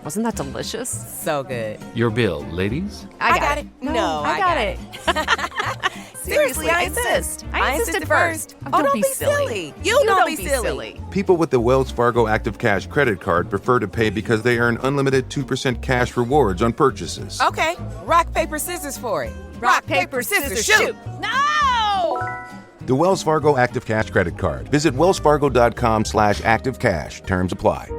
Wasn't that delicious? So good. Your bill, ladies? I got it. No, I got it. Seriously, I insist. I insisted first. Oh, don't be silly. You don't be silly. People with the Wells Fargo Active Cash credit card prefer to pay because they earn unlimited 2% cash rewards on purchases. Okay, rock, paper, scissors for it. Rock, paper, scissors, shoot. No! The Wells Fargo Active Cash credit card. Visit wellsfargo.com/activecash. Terms apply.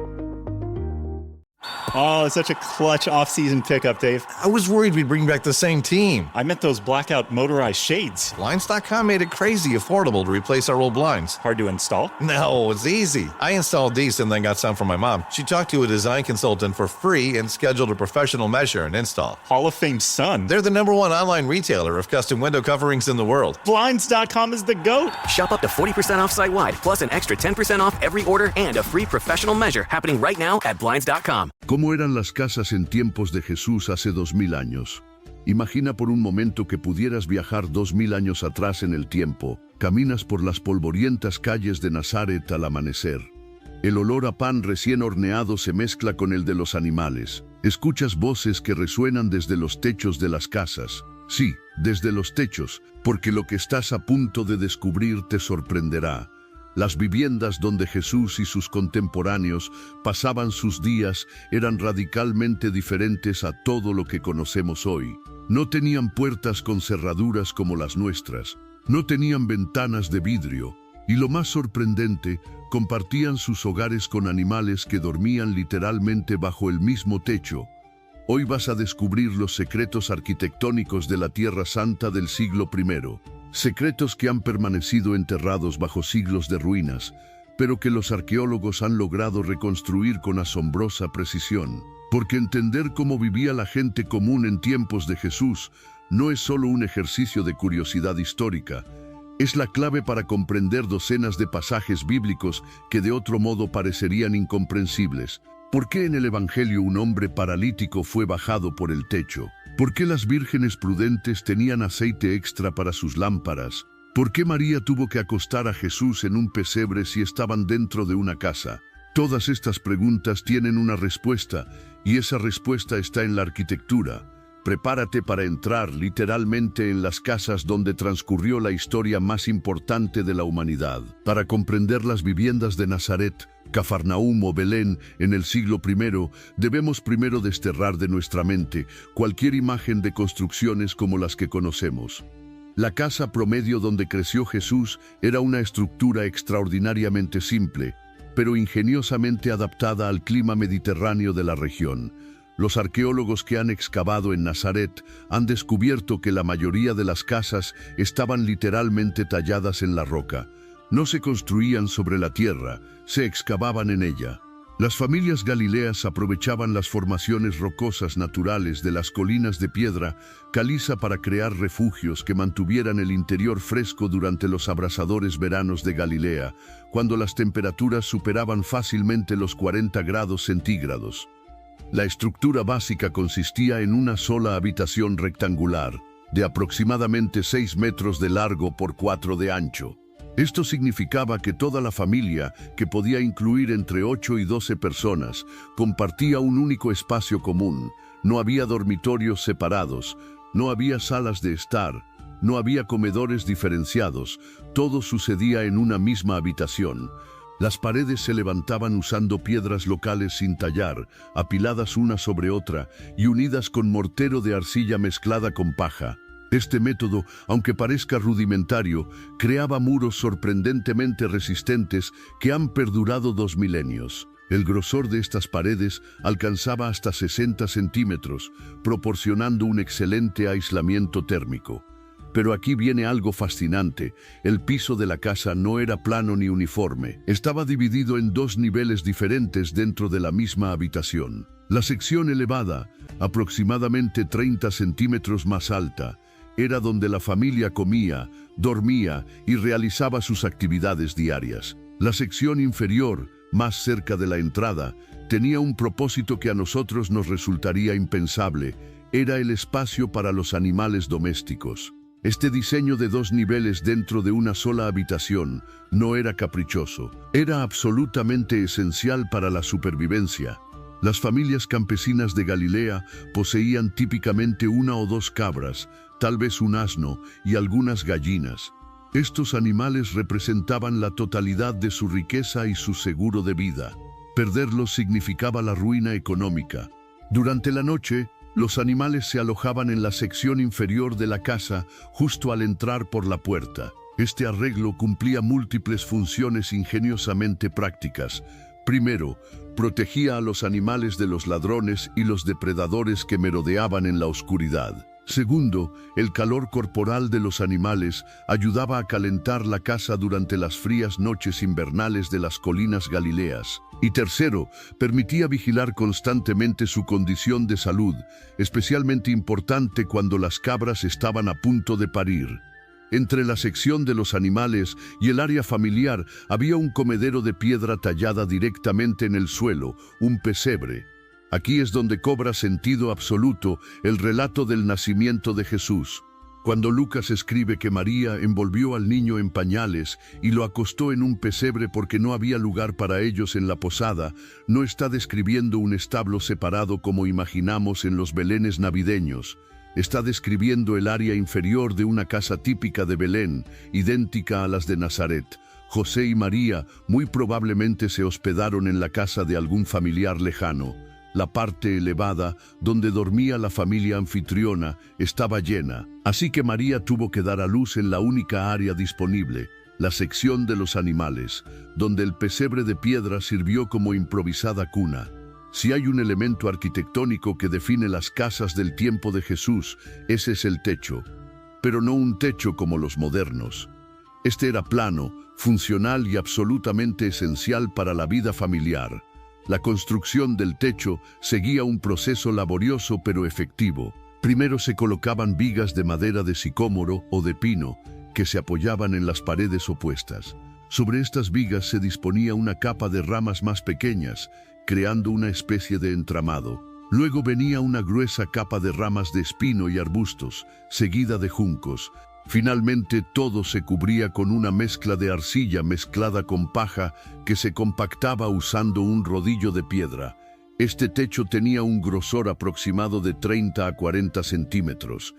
Oh, it's such a clutch off-season pickup, Dave. I was worried we'd bring back the same team. I meant those blackout motorized shades. Blinds.com made it crazy affordable to replace our old blinds. Hard to install? No, it's easy. I installed these and then got some for my mom. She talked to a design consultant for free and scheduled a professional measure and install. Hall of Fame son. They're the #1 online retailer of custom window coverings in the world. Blinds.com is the GOAT. Shop up to 40% off site-wide, plus an extra 10% off every order and a free professional measure happening right now at Blinds.com. ¿Cómo eran las casas en tiempos de Jesús hace 2000 años? Imagina por un momento que pudieras viajar 2000 años atrás en el tiempo. Caminas por las polvorientas calles de Nazaret al amanecer. El olor a pan recién horneado se mezcla con el de los animales. Escuchas voces que resuenan desde los techos de las casas. Sí, desde los techos, porque lo que estás a punto de descubrir te sorprenderá. Las viviendas donde Jesús y sus contemporáneos pasaban sus días eran radicalmente diferentes a todo lo que conocemos hoy. No tenían puertas con cerraduras como las nuestras, no tenían ventanas de vidrio, y lo más sorprendente, compartían sus hogares con animales que dormían literalmente bajo el mismo techo. Hoy vas a descubrir los secretos arquitectónicos de la Tierra Santa del siglo I. Secretos que han permanecido enterrados bajo siglos de ruinas, pero que los arqueólogos han logrado reconstruir con asombrosa precisión. Porque entender cómo vivía la gente común en tiempos de Jesús no es solo un ejercicio de curiosidad histórica, es la clave para comprender docenas de pasajes bíblicos que de otro modo parecerían incomprensibles. ¿Por qué en el Evangelio un hombre paralítico fue bajado por el techo? ¿Por qué las vírgenes prudentes tenían aceite extra para sus lámparas? ¿Por qué María tuvo que acostar a Jesús en un pesebre si estaban dentro de una casa? Todas estas preguntas tienen una respuesta, y esa respuesta está en la arquitectura. Prepárate para entrar literalmente en las casas donde transcurrió la historia más importante de la humanidad. Para comprender las viviendas de Nazaret, Cafarnaúm o Belén en el siglo I, debemos primero desterrar de nuestra mente cualquier imagen de construcciones como las que conocemos. La casa promedio donde creció Jesús era una estructura extraordinariamente simple, pero ingeniosamente adaptada al clima mediterráneo de la región. Los arqueólogos que han excavado en Nazaret han descubierto que la mayoría de las casas estaban literalmente talladas en la roca. No se construían sobre la tierra, se excavaban en ella. Las familias galileas aprovechaban las formaciones rocosas naturales de las colinas de piedra caliza para crear refugios que mantuvieran el interior fresco durante los abrasadores veranos de Galilea, cuando las temperaturas superaban fácilmente los 40 grados centígrados. La estructura básica consistía en una sola habitación rectangular, de aproximadamente 6 metros de largo por 4 de ancho. Esto significaba que toda la familia, que podía incluir entre 8 y 12 personas, compartía un único espacio común. No había dormitorios separados, no había salas de estar, no había comedores diferenciados, todo sucedía en una misma habitación. Las paredes se levantaban usando piedras locales sin tallar, apiladas una sobre otra y unidas con mortero de arcilla mezclada con paja. Este método, aunque parezca rudimentario, creaba muros sorprendentemente resistentes que han perdurado 2 milenios. El grosor de estas paredes alcanzaba hasta 60 centímetros, proporcionando un excelente aislamiento térmico. Pero aquí viene algo fascinante. El piso de la casa no era plano ni uniforme. Estaba dividido en 2 niveles diferentes dentro de la misma habitación. La sección elevada, aproximadamente 30 centímetros más alta, era donde la familia comía, dormía y realizaba sus actividades diarias. La sección inferior, más cerca de la entrada, tenía un propósito que a nosotros nos resultaría impensable. Era el espacio para los animales domésticos. Este diseño de 2 niveles dentro de una sola habitación no era caprichoso, era absolutamente esencial para la supervivencia. Las familias campesinas de Galilea poseían típicamente una o dos cabras, tal vez un asno y algunas gallinas. Estos animales representaban la totalidad de su riqueza y su seguro de vida. Perderlos significaba la ruina económica. Durante la noche, los animales se alojaban en la sección inferior de la casa, justo al entrar por la puerta. Este arreglo cumplía múltiples funciones ingeniosamente prácticas. Primero, protegía a los animales de los ladrones y los depredadores que merodeaban en la oscuridad. Segundo, el calor corporal de los animales ayudaba a calentar la casa durante las frías noches invernales de las colinas galileas. Y tercero, permitía vigilar constantemente su condición de salud, especialmente importante cuando las cabras estaban a punto de parir. Entre la sección de los animales y el área familiar había un comedero de piedra tallada directamente en el suelo, un pesebre. Aquí es donde cobra sentido absoluto el relato del nacimiento de Jesús. Cuando Lucas escribe que María envolvió al niño en pañales y lo acostó en un pesebre porque no había lugar para ellos en la posada, no está describiendo un establo separado como imaginamos en los belenes navideños. Está describiendo el área inferior de una casa típica de Belén, idéntica a las de Nazaret. José y María muy probablemente se hospedaron en la casa de algún familiar lejano. La parte elevada, donde dormía la familia anfitriona, estaba llena, así que María tuvo que dar a luz en la única área disponible, la sección de los animales, donde el pesebre de piedra sirvió como improvisada cuna. Si hay un elemento arquitectónico que define las casas del tiempo de Jesús, ese es el techo, pero no un techo como los modernos. Este era plano, funcional y absolutamente esencial para la vida familiar. La construcción del techo seguía un proceso laborioso pero efectivo. Primero se colocaban vigas de madera de sicómoro o de pino que se apoyaban en las paredes opuestas. Sobre estas vigas se disponía una capa de ramas más pequeñas, creando una especie de entramado. Luego venía una gruesa capa de ramas de espino y arbustos, seguida de juncos. Finalmente todo se cubría con una mezcla de arcilla mezclada con paja que se compactaba usando un rodillo de piedra. Este techo tenía un grosor aproximado de 30 a 40 centímetros.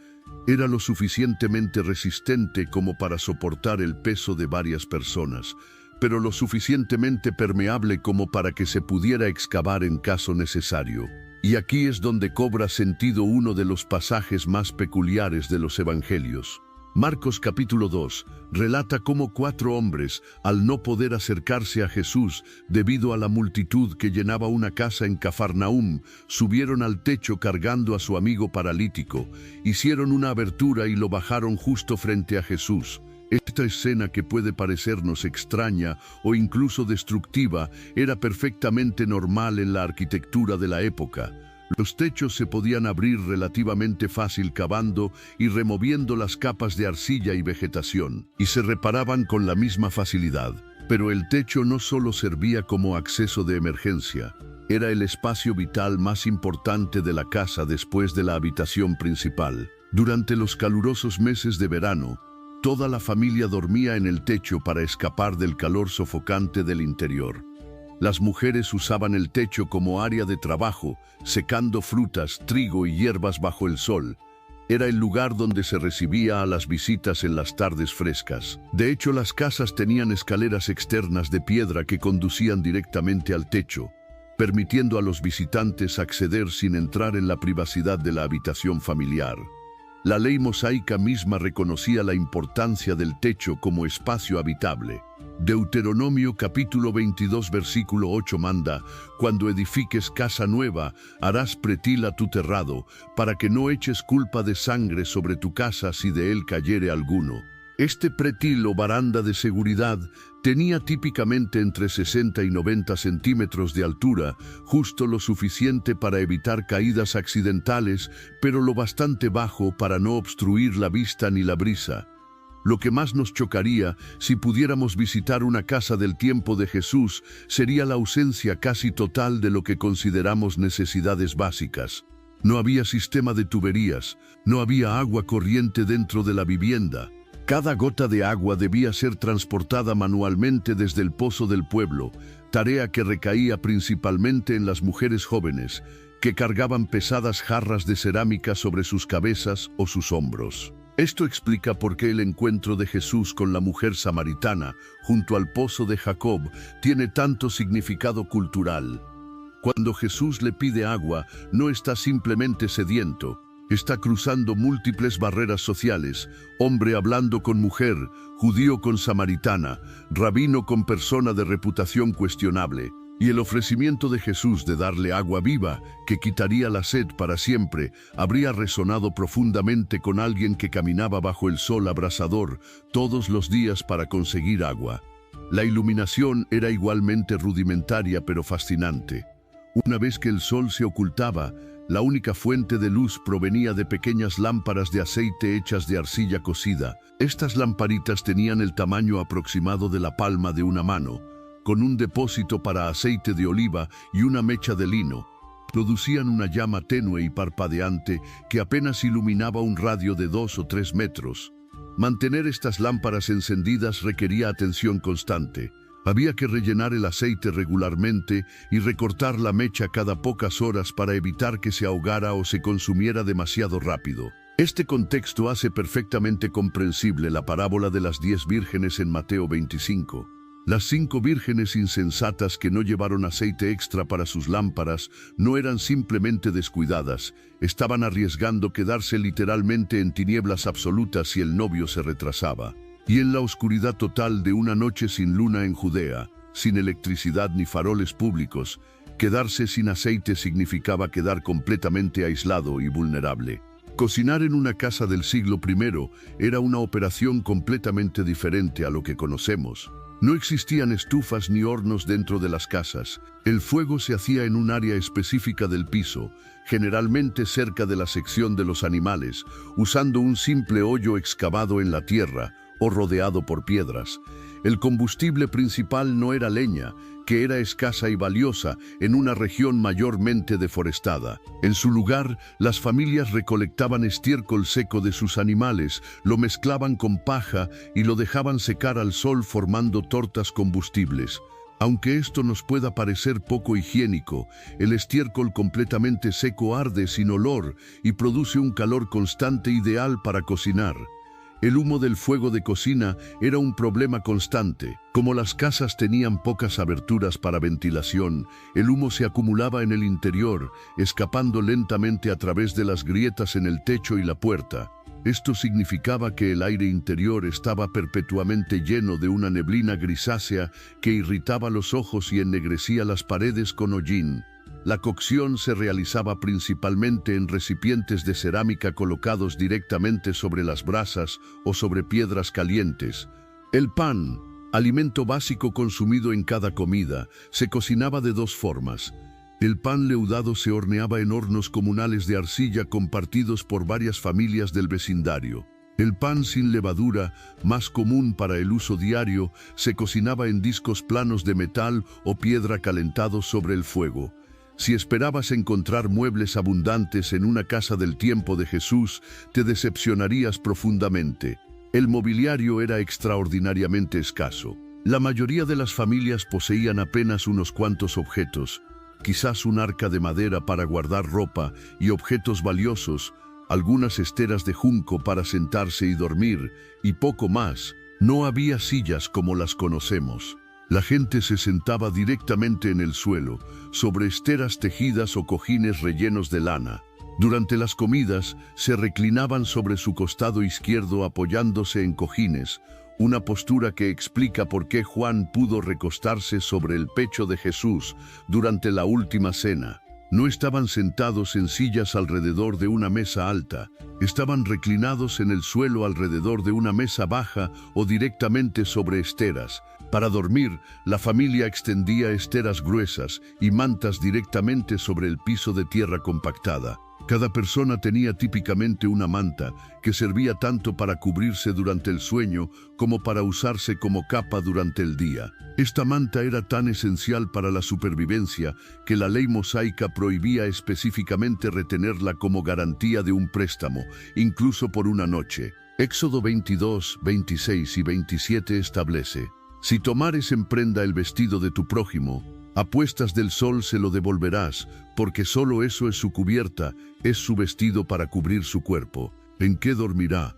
Era lo suficientemente resistente como para soportar el peso de varias personas, pero lo suficientemente permeable como para que se pudiera excavar en caso necesario. Y aquí es donde cobra sentido uno de los pasajes más peculiares de los evangelios. Marcos capítulo 2 relata cómo 4 hombres, al no poder acercarse a Jesús debido a la multitud que llenaba una casa en Cafarnaúm, subieron al techo cargando a su amigo paralítico, hicieron una abertura y lo bajaron justo frente a Jesús. Esta escena, que puede parecernos extraña o incluso destructiva, era perfectamente normal en la arquitectura de la época. Los techos se podían abrir relativamente fácil cavando y removiendo las capas de arcilla y vegetación, y se reparaban con la misma facilidad. Pero el techo no solo servía como acceso de emergencia, era el espacio vital más importante de la casa después de la habitación principal. Durante los calurosos meses de verano, toda la familia dormía en el techo para escapar del calor sofocante del interior. Las mujeres usaban el techo como área de trabajo, secando frutas, trigo y hierbas bajo el sol. Era el lugar donde se recibía a las visitas en las tardes frescas. De hecho, las casas tenían escaleras externas de piedra que conducían directamente al techo, permitiendo a los visitantes acceder sin entrar en la privacidad de la habitación familiar. La ley mosaica misma reconocía la importancia del techo como espacio habitable. Deuteronomio capítulo 22 versículo 8 manda: cuando edifiques casa nueva, harás pretil a tu terrado, para que no eches culpa de sangre sobre tu casa si de él cayere alguno. Este pretil o baranda de seguridad tenía típicamente entre 60 y 90 centímetros de altura, justo lo suficiente para evitar caídas accidentales, pero lo bastante bajo para no obstruir la vista ni la brisa. Lo que más nos chocaría si pudiéramos visitar una casa del tiempo de Jesús sería la ausencia casi total de lo que consideramos necesidades básicas. No había sistema de tuberías, no había agua corriente dentro de la vivienda. Cada gota de agua debía ser transportada manualmente desde el pozo del pueblo, tarea que recaía principalmente en las mujeres jóvenes, que cargaban pesadas jarras de cerámica sobre sus cabezas o sus hombros. Esto explica por qué el encuentro de Jesús con la mujer samaritana junto al pozo de Jacob tiene tanto significado cultural. Cuando Jesús le pide agua, no está simplemente sediento, está cruzando múltiples barreras sociales, hombre hablando con mujer, judío con samaritana, rabino con persona de reputación cuestionable. Y el ofrecimiento de Jesús de darle agua viva, que quitaría la sed para siempre, habría resonado profundamente con alguien que caminaba bajo el sol abrasador todos los días para conseguir agua. La iluminación era igualmente rudimentaria pero fascinante. Una vez que el sol se ocultaba, la única fuente de luz provenía de pequeñas lámparas de aceite hechas de arcilla cocida. Estas lamparitas tenían el tamaño aproximado de la palma de una mano, con un depósito para aceite de oliva y una mecha de lino. Producían una llama tenue y parpadeante que apenas iluminaba un radio de 2 o 3 metros. Mantener estas lámparas encendidas requería atención constante. Había que rellenar el aceite regularmente y recortar la mecha cada pocas horas para evitar que se ahogara o se consumiera demasiado rápido. Este contexto hace perfectamente comprensible la parábola de las 10 vírgenes en Mateo 25. Las 5 vírgenes insensatas que no llevaron aceite extra para sus lámparas no eran simplemente descuidadas, estaban arriesgando quedarse literalmente en tinieblas absolutas si el novio se retrasaba. Y en la oscuridad total de una noche sin luna en Judea, sin electricidad ni faroles públicos, quedarse sin aceite significaba quedar completamente aislado y vulnerable. Cocinar en una casa del siglo I era una operación completamente diferente a lo que conocemos. No existían estufas ni hornos dentro de las casas. El fuego se hacía en un área específica del piso, generalmente cerca de la sección de los animales, usando un simple hoyo excavado en la tierra o rodeado por piedras. El combustible principal no era leña, que era escasa y valiosa en una región mayormente deforestada. En su lugar, las familias recolectaban estiércol seco de sus animales, lo mezclaban con paja y lo dejaban secar al sol formando tortas combustibles. Aunque esto nos pueda parecer poco higiénico, el estiércol completamente seco arde sin olor y produce un calor constante ideal para cocinar. El humo del fuego de cocina era un problema constante. Como las casas tenían pocas aberturas para ventilación, el humo se acumulaba en el interior, escapando lentamente a través de las grietas en el techo y la puerta. Esto significaba que el aire interior estaba perpetuamente lleno de una neblina grisácea que irritaba los ojos y ennegrecía las paredes con hollín. La cocción se realizaba principalmente en recipientes de cerámica colocados directamente sobre las brasas o sobre piedras calientes. El pan, alimento básico consumido en cada comida, se cocinaba de 2 formas. El pan leudado se horneaba en hornos comunales de arcilla compartidos por varias familias del vecindario. El pan sin levadura, más común para el uso diario, se cocinaba en discos planos de metal o piedra calentados sobre el fuego. Si esperabas encontrar muebles abundantes en una casa del tiempo de Jesús, te decepcionarías profundamente. El mobiliario era extraordinariamente escaso. La mayoría de las familias poseían apenas unos cuantos objetos, quizás un arca de madera para guardar ropa y objetos valiosos, algunas esteras de junco para sentarse y dormir, y poco más. No había sillas como las conocemos. La gente se sentaba directamente en el suelo, sobre esteras tejidas o cojines rellenos de lana. Durante las comidas, se reclinaban sobre su costado izquierdo apoyándose en cojines, una postura que explica por qué Juan pudo recostarse sobre el pecho de Jesús durante la última cena. No estaban sentados en sillas alrededor de una mesa alta, estaban reclinados en el suelo alrededor de una mesa baja o directamente sobre esteras. Para dormir, la familia extendía esteras gruesas y mantas directamente sobre el piso de tierra compactada. Cada persona tenía típicamente una manta que servía tanto para cubrirse durante el sueño como para usarse como capa durante el día. Esta manta era tan esencial para la supervivencia que la ley mosaica prohibía específicamente retenerla como garantía de un préstamo, incluso por una noche. Éxodo 22, 26 y 27 establece: Si tomares en prenda el vestido de tu prójimo, a puestas del sol se lo devolverás, porque solo eso es su cubierta, es su vestido para cubrir su cuerpo. ¿En qué dormirá?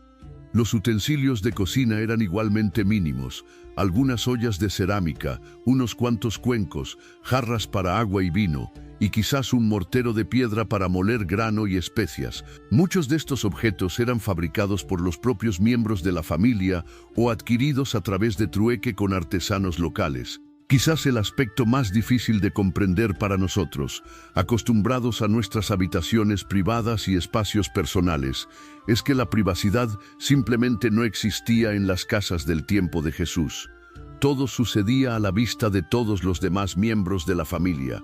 Los utensilios de cocina eran igualmente mínimos, algunas ollas de cerámica, unos cuantos cuencos, jarras para agua y vino, y quizás un mortero de piedra para moler grano y especias. Muchos de estos objetos eran fabricados por los propios miembros de la familia o adquiridos a través de trueque con artesanos locales. Quizás el aspecto más difícil de comprender para nosotros, acostumbrados a nuestras habitaciones privadas y espacios personales, es que la privacidad simplemente no existía en las casas del tiempo de Jesús. Todo sucedía a la vista de todos los demás miembros de la familia.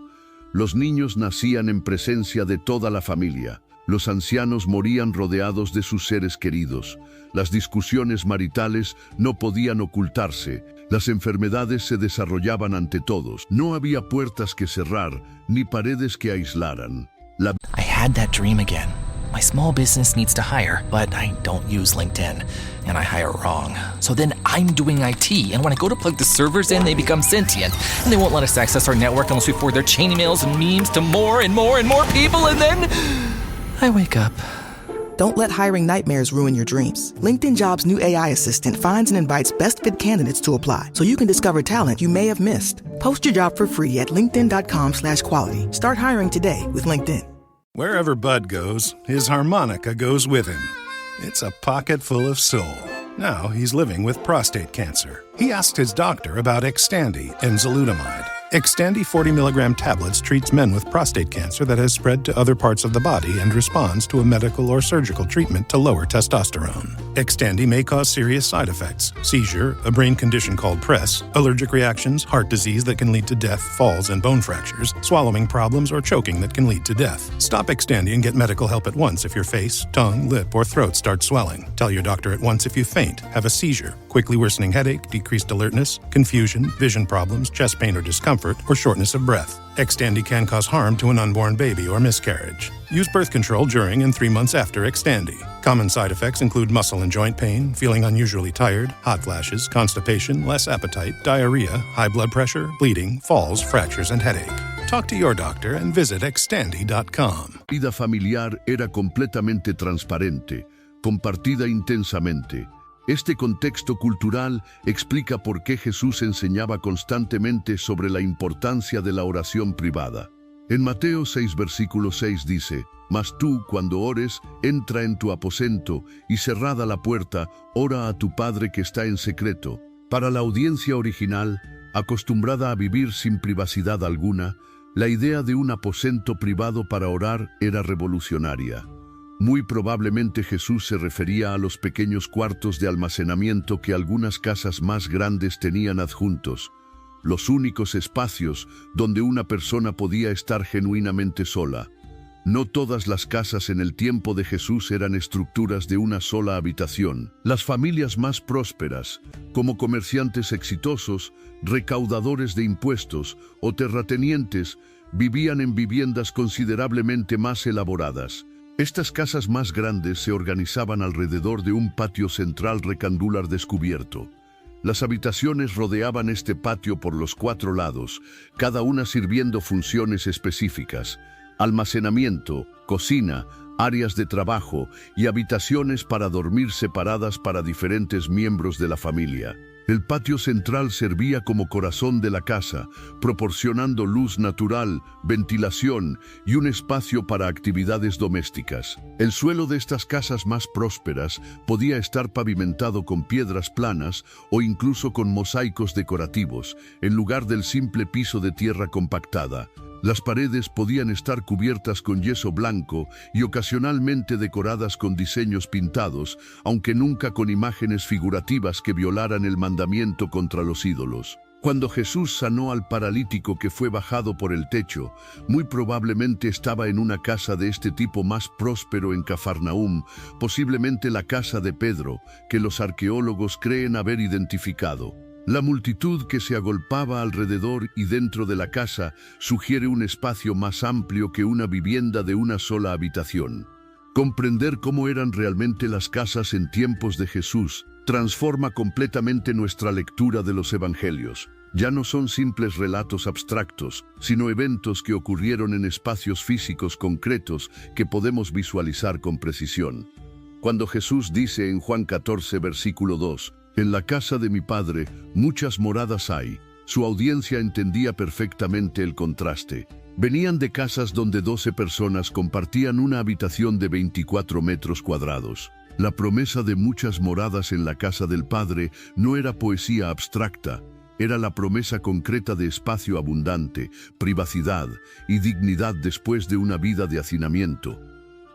Los niños nacían en presencia de toda la familia. Los ancianos morían rodeados de sus seres queridos. Las discusiones maritales no podían ocultarse. Las enfermedades se desarrollaban ante todos. No había puertas que cerrar, ni paredes que aislaran. I had that dream again. My small business needs to hire, but I don't use LinkedIn, and I hire wrong. So then I'm doing IT, and when I go to plug the servers in, they become sentient, and they won't let us access our network unless we forward their chain emails and memes to more and more and more people, and then I wake up. Don't let hiring nightmares ruin your dreams. LinkedIn Jobs' new AI assistant finds and invites best-fit candidates to apply, so you can discover talent you may have missed. Post your job for free at linkedin.com/quality. Start hiring today with LinkedIn. Wherever Bud goes, his harmonica goes with him. It's a pocket full of soul. Now he's living with prostate cancer. He asked his doctor about Xtandi and enzalutamide. Xtandi 40 milligram tablets treats men with prostate cancer that has spread to other parts of the body and responds to a medical or surgical treatment to lower testosterone. Xtandi may cause serious side effects: seizure, a brain condition called PRESS, allergic reactions, heart disease that can lead to death, falls and bone fractures, swallowing problems, or choking that can lead to death. Stop Xtandi and get medical help at once if your face, tongue, lip, or throat start swelling. Tell your doctor at once if you faint, have a seizure, quickly worsening headache, decreased alertness, confusion, vision problems, chest pain or discomfort, or shortness of breath. Xtandi can cause harm to an unborn baby or miscarriage. Use birth control during and 3 months after Xtandi. Common side effects include muscle and joint pain, feeling unusually tired, hot flashes, constipation, less appetite, diarrhea, high blood pressure, bleeding, falls, fractures, and headache. Talk to your doctor and visit Xtandi.com. La vida familiar era completamente transparente, compartida intensamente. Este contexto cultural explica por qué Jesús enseñaba constantemente sobre la importancia de la oración privada. En Mateo 6, versículo 6 dice: «Mas tú, cuando ores, entra en tu aposento, y cerrada la puerta, ora a tu Padre que está en secreto». Para la audiencia original, acostumbrada a vivir sin privacidad alguna, la idea de un aposento privado para orar era revolucionaria. Muy probablemente Jesús se refería a los pequeños cuartos de almacenamiento que algunas casas más grandes tenían adjuntos, los únicos espacios donde una persona podía estar genuinamente sola. No todas las casas en el tiempo de Jesús eran estructuras de una sola habitación. Las familias más prósperas, como comerciantes exitosos, recaudadores de impuestos o terratenientes, vivían en viviendas considerablemente más elaboradas. Estas casas más grandes se organizaban alrededor de un patio central rectangular descubierto. Las habitaciones rodeaban este patio por los 4 lados, cada una sirviendo funciones específicas: almacenamiento, cocina, áreas de trabajo y habitaciones para dormir separadas para diferentes miembros de la familia. El patio central servía como corazón de la casa, proporcionando luz natural, ventilación y un espacio para actividades domésticas. El suelo de estas casas más prósperas podía estar pavimentado con piedras planas o incluso con mosaicos decorativos, en lugar del simple piso de tierra compactada. Las paredes podían estar cubiertas con yeso blanco y ocasionalmente decoradas con diseños pintados, aunque nunca con imágenes figurativas que violaran el mandamiento contra los ídolos. Cuando Jesús sanó al paralítico que fue bajado por el techo, muy probablemente estaba en una casa de este tipo más próspero en Cafarnaúm, posiblemente la casa de Pedro, que los arqueólogos creen haber identificado. La multitud que se agolpaba alrededor y dentro de la casa sugiere un espacio más amplio que una vivienda de una sola habitación. Comprender cómo eran realmente las casas en tiempos de Jesús transforma completamente nuestra lectura de los evangelios. Ya no son simples relatos abstractos, sino eventos que ocurrieron en espacios físicos concretos que podemos visualizar con precisión. Cuando Jesús dice en Juan 14, versículo 2, «En la casa de mi Padre muchas moradas hay», su audiencia entendía perfectamente el contraste. Venían de casas donde 12 personas compartían una habitación de 24 metros cuadrados. La promesa de muchas moradas en la casa del Padre no era poesía abstracta, era la promesa concreta de espacio abundante, privacidad y dignidad después de una vida de hacinamiento.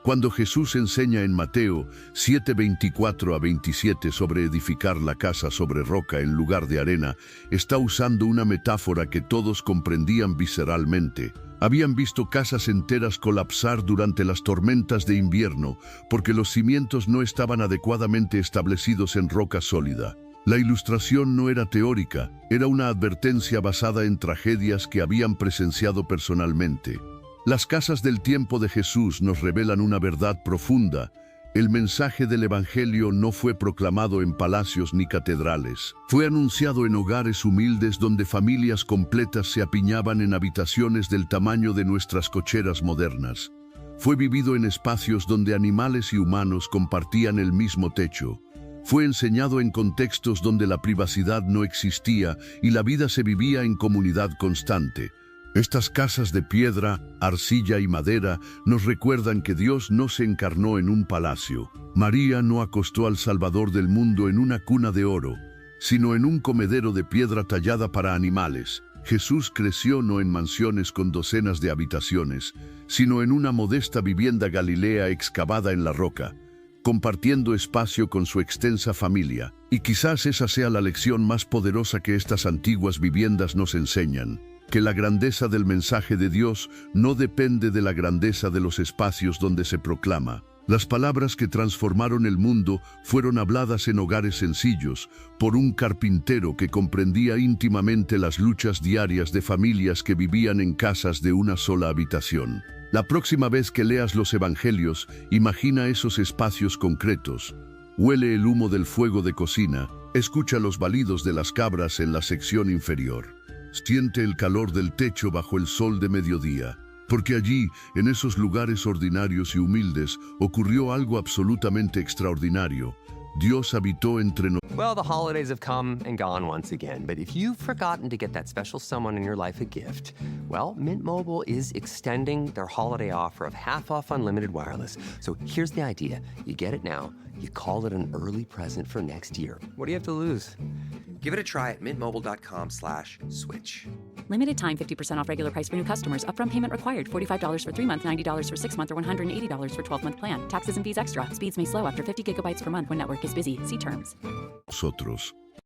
Cuando Jesús enseña en Mateo 7:24-27 sobre edificar la casa sobre roca en lugar de arena, está usando una metáfora que todos comprendían visceralmente. Habían visto casas enteras colapsar durante las tormentas de invierno porque los cimientos no estaban adecuadamente establecidos en roca sólida. La ilustración no era teórica, era una advertencia basada en tragedias que habían presenciado personalmente. Las casas del tiempo de Jesús nos revelan una verdad profunda. El mensaje del Evangelio no fue proclamado en palacios ni catedrales. Fue anunciado en hogares humildes donde familias completas se apiñaban en habitaciones del tamaño de nuestras cocheras modernas. Fue vivido en espacios donde animales y humanos compartían el mismo techo. Fue enseñado en contextos donde la privacidad no existía y la vida se vivía en comunidad constante. Estas casas de piedra, arcilla y madera nos recuerdan que Dios no se encarnó en un palacio. María no acostó al Salvador del mundo en una cuna de oro, sino en un comedero de piedra tallada para animales. Jesús creció no en mansiones con docenas de habitaciones, sino en una modesta vivienda galilea excavada en la roca, compartiendo espacio con su extensa familia. Y quizás esa sea la lección más poderosa que estas antiguas viviendas nos enseñan. Que la grandeza del mensaje de Dios no depende de la grandeza de los espacios donde se proclama. Las palabras que transformaron el mundo fueron habladas en hogares sencillos, por un carpintero que comprendía íntimamente las luchas diarias de familias que vivían en casas de una sola habitación. La próxima vez que leas los evangelios, imagina esos espacios concretos. Huele el humo del fuego de cocina, escucha los balidos de las cabras en la sección inferior. Siente el calor del techo bajo el sol de mediodía, porque allí, en esos lugares ordinarios y humildes, ocurrió algo absolutamente extraordinario. Dios habitó entre nosotros. Well, the holidays have come and gone once again, but if you've forgotten to get that special someone in your life a gift, well, Mint Mobile is extending their holiday offer of half off unlimited wireless. So here's the idea. You get it now, you call it an early present for next year. What do you have to lose? Give it a try at mintmobile.com/switch. Limited time 50% off regular price for new customers. Upfront payment required. $45 for 3 months, $90 for 6 months, or $180 for 12-month plan. Taxes and fees extra. Speeds may slow after 50 gigabytes per month when network is busy. See terms. Nosotros.